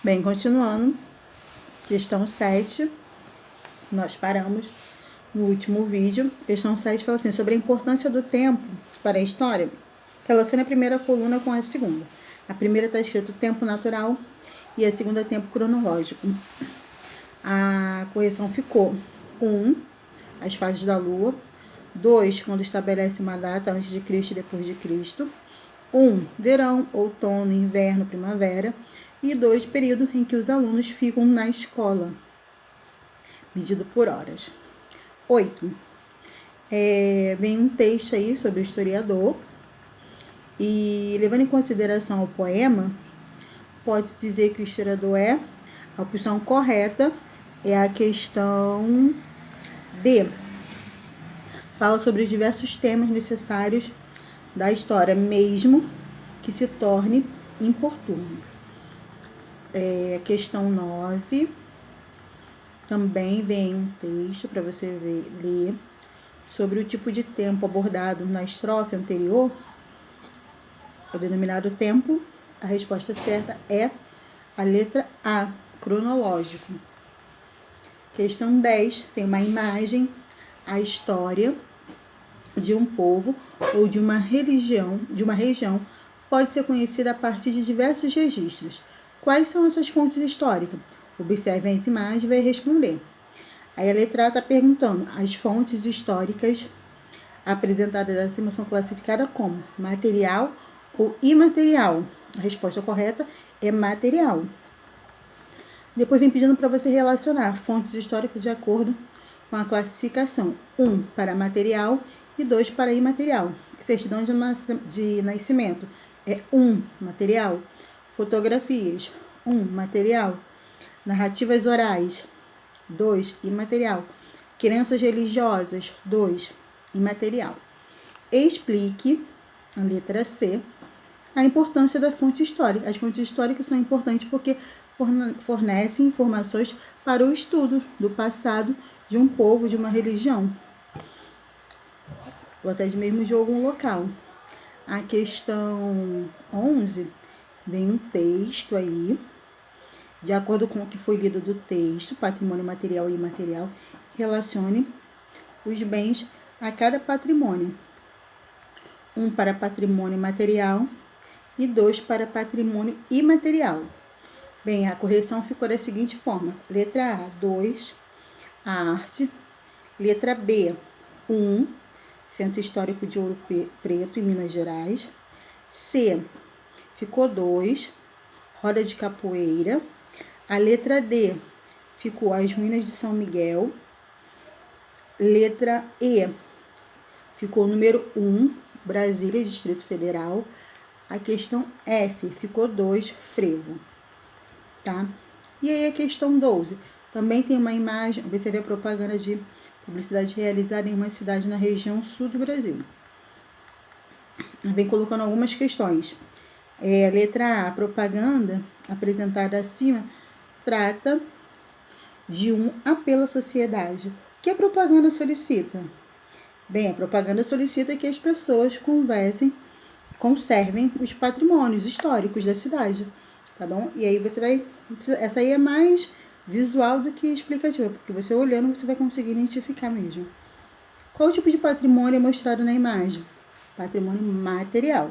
Bem, continuando, questão 7, nós paramos no último vídeo. Questão 7 fala assim, sobre a importância do tempo para a história. Relaciona a primeira coluna com a segunda. A primeira está escrito tempo natural e a segunda tempo cronológico. A correção ficou 1, as fases da Lua. 2, quando estabelece uma data antes de Cristo e depois de Cristo. 1, verão, outono, inverno, primavera. E 2, período em que os alunos ficam na escola, medido por horas. 8, vem um texto aí sobre o historiador. E levando em consideração o poema, pode-se dizer que o historiador é, a opção correta é a questão D. Fala sobre os diversos temas necessários da história, mesmo que se torne importuno. Questão 9. Também vem um texto para você ler sobre o tipo de tempo abordado na estrofe anterior, o denominado tempo. A resposta certa é a letra A, cronológico. Questão 10, tem uma imagem, a história de um povo ou de uma região pode ser conhecida a partir de diversos registros. Quais são essas fontes históricas? Observe as imagens e vai responder. Aí a letra A está perguntando, as fontes históricas apresentadas acima são classificadas como material ou imaterial? A resposta correta é material. Depois vem pedindo para você relacionar fontes históricas de acordo com a classificação. 1 para material e 2 para imaterial. Certidão de nascimento é 1 material. Fotografias, 1 material. Narrativas orais, 2 imaterial. Crenças religiosas, 2 imaterial. Explique, a letra C, a importância da fonte histórica. As fontes históricas são importantes porque fornecem informações para o estudo do passado de um povo, de uma religião, ou até mesmo de algum local. A questão 11 vem um texto aí, de acordo com o que foi lido do texto, patrimônio material e imaterial, relacione os bens a cada patrimônio. 1 para patrimônio material e 2 para patrimônio imaterial. Bem, a correção ficou da seguinte forma. Letra A, 2, a arte. Letra B, 1, Centro Histórico de Ouro Preto, em Minas Gerais. C, ficou 2, Roda de Capoeira. A letra D, ficou as Ruínas de São Miguel. Letra E, ficou o número 1, Brasília, Distrito Federal. A questão F, ficou 2, Frevo. Tá? E aí a questão 12, também tem uma imagem, você vê a propaganda de publicidade realizada em uma cidade na região sul do Brasil. Vem colocando algumas questões. Letra A, propaganda apresentada acima trata de um apelo à sociedade. O que a propaganda solicita? Bem, a propaganda solicita que as pessoas conservem os patrimônios históricos da cidade, tá bom? E aí você vai... Essa aí é mais visual do que explicativa, porque você olhando você vai conseguir identificar mesmo. Qual tipo de patrimônio é mostrado na imagem? Patrimônio material.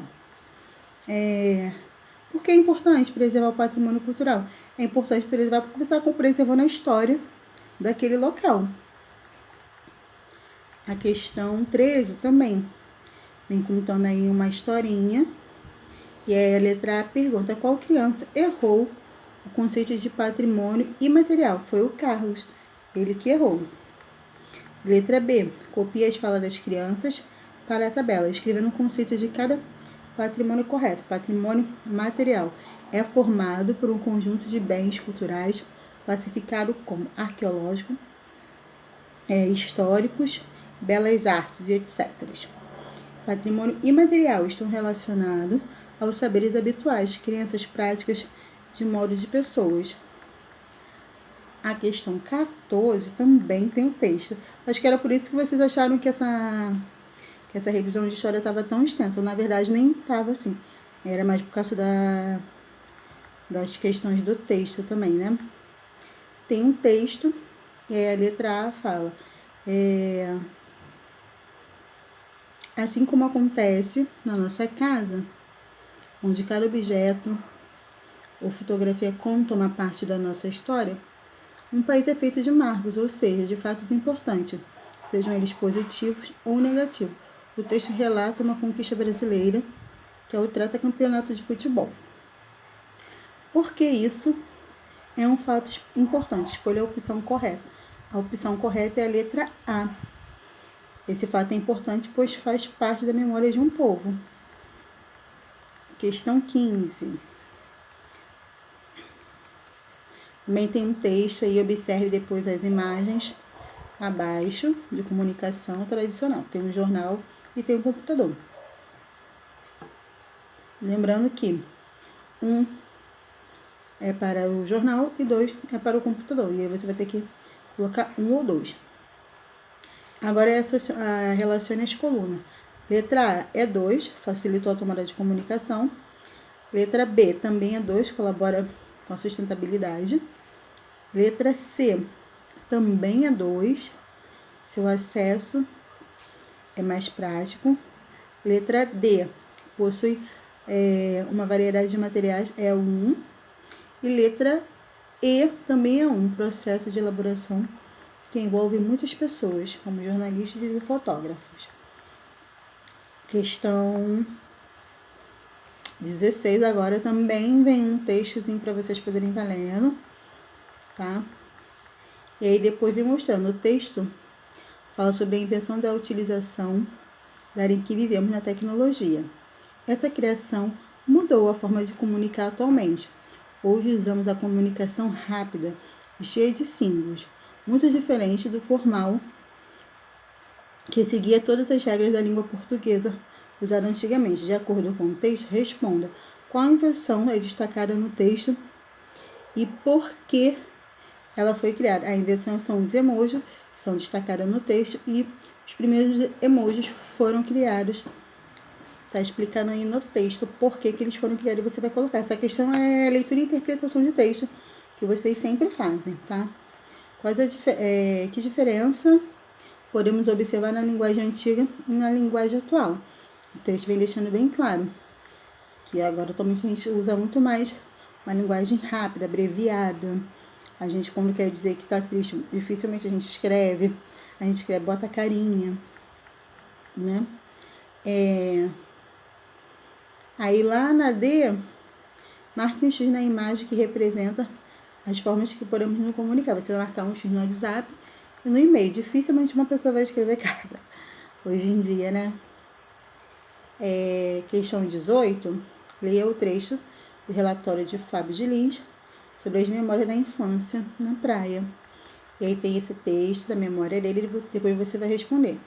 Por que é importante preservar o patrimônio cultural? É importante preservar porque você está preservando a história daquele local. A questão 13 também vem contando aí uma historinha. E aí a letra A pergunta, qual criança errou o conceito de patrimônio imaterial? Foi o Carlos, ele que errou. Letra B, copie as falas das crianças para a tabela, escrevendo o conceito de cada patrimônio correto. Patrimônio material é formado por um conjunto de bens culturais classificado como arqueológico, históricos, belas artes e etc. Patrimônio imaterial estão relacionados aos saberes habituais, crenças, práticas de modo de pessoas. A questão 14 também tem um texto. Acho que era por isso que vocês acharam que essa revisão de história estava tão extensa. Na verdade, nem estava assim. Era mais por causa das questões do texto também, né? Tem um texto, e aí a letra A fala, assim como acontece na nossa casa, onde cada objeto ou fotografia conta uma parte da nossa história, um país é feito de marcos, ou seja, de fatos importantes, sejam eles positivos ou negativos. O texto relata uma conquista brasileira, que é o tetracampeonato de futebol. Por que isso é um fato importante? Escolha a opção correta. A opção correta é a letra A. Esse fato é importante, pois faz parte da memória de um povo. Questão 15. Também tem um texto aí, observe depois as imagens abaixo de comunicação tradicional. Tem o jornal e tem o computador. Lembrando que 1 é para o jornal e 2 é para o computador. E aí você vai ter que colocar 1 ou 2. Agora relacione as colunas. Letra A é 2, facilitou a tomada de comunicação. Letra B também é 2, colabora com a sustentabilidade. Letra C também é 2, seu acesso é mais prático. Letra D possui uma variedade de materiais, é 1. E letra E também é 1, processo de elaboração que envolve muitas pessoas, como jornalistas e fotógrafos. Questão 16 agora também vem um textozinho para vocês poderem estar lendo, tá? E aí depois vem mostrando o texto, fala sobre a invenção da utilização da área em que vivemos na tecnologia. Essa criação mudou a forma de comunicar atualmente. Hoje usamos a comunicação rápida e cheia de símbolos, muito diferente do formal, que seguia todas as regras da língua portuguesa usada antigamente. De acordo com o texto, responda qual invenção é destacada no texto e por que ela foi criada. A invenção são os emojis, que são destacados no texto, e os primeiros emojis foram criados. Está explicando aí no texto por que eles foram criados e você vai colocar. Essa questão é leitura e interpretação de texto, que vocês sempre fazem, tá? Que diferença podemos observar na linguagem antiga e na linguagem atual? O texto vem deixando bem claro que agora atualmente a gente usa muito mais uma linguagem rápida, abreviada. A gente, quando quer dizer que tá triste, dificilmente a gente escreve, bota carinha, né? Aí lá na D, marque um X na imagem que representa as formas que podemos nos comunicar. Você vai marcar um X no WhatsApp e no e-mail. Dificilmente uma pessoa vai escrever carta hoje em dia, né? Questão 18, leia o trecho do relatório de Fábio de Lins sobre as memórias da infância na praia. E aí tem esse texto da memória dele, depois você vai responder.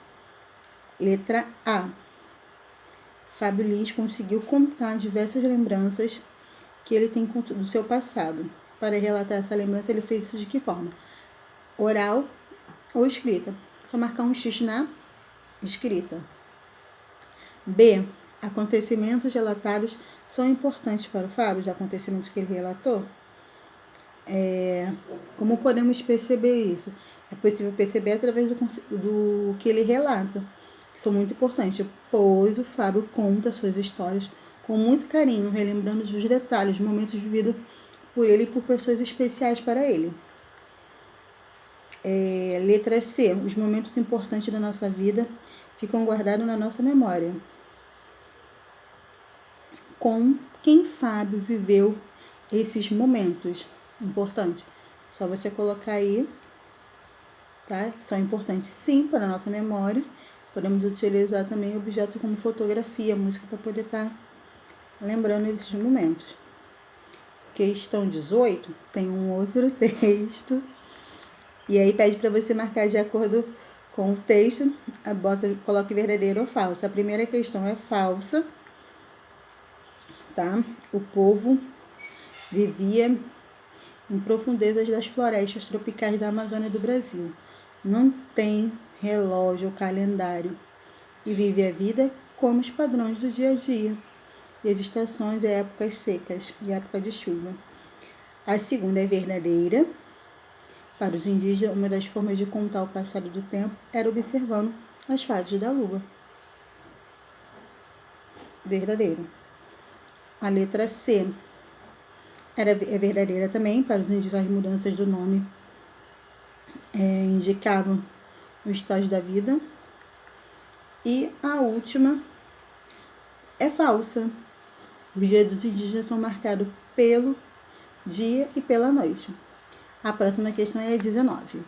Letra A. Fábio Lins conseguiu contar diversas lembranças que ele tem do seu passado. Para relatar essa lembrança, ele fez isso de que forma? Oral ou escrita? Só marcar um X na escrita. B. Acontecimentos relatados são importantes para o Fábio, os acontecimentos que ele relatou? Como podemos perceber isso? É possível perceber através do que ele relata, que são muito importantes, pois o Fábio conta suas histórias com muito carinho, relembrando os detalhes, os momentos vividos por ele e por pessoas especiais para ele. Letra C. Os momentos importantes da nossa vida ficam guardados na nossa memória. Com quem Fábio viveu esses momentos importantes? Só você colocar aí, tá? São importantes sim para a nossa memória. Podemos utilizar também objetos como fotografia, música, para poder estar lembrando desses momentos. Questão 18 tem um outro texto. E aí pede para você marcar de acordo com o texto, coloque verdadeiro ou falso. A primeira questão é falsa, tá? O povo vivia em profundezas das florestas tropicais da Amazônia do Brasil. Não tem relógio ou calendário e vive a vida como os padrões do dia a dia. E as estações e épocas secas e época de chuva. A segunda é verdadeira. Para os indígenas, uma das formas de contar o passado do tempo era observando as fases da lua. Verdadeiro. A letra C é verdadeira também. Para os indígenas, as mudanças do nome indicavam o estágio da vida. E a última é falsa. Os dias dos indígenas são marcados pelo dia e pela noite. A próxima questão é a 19.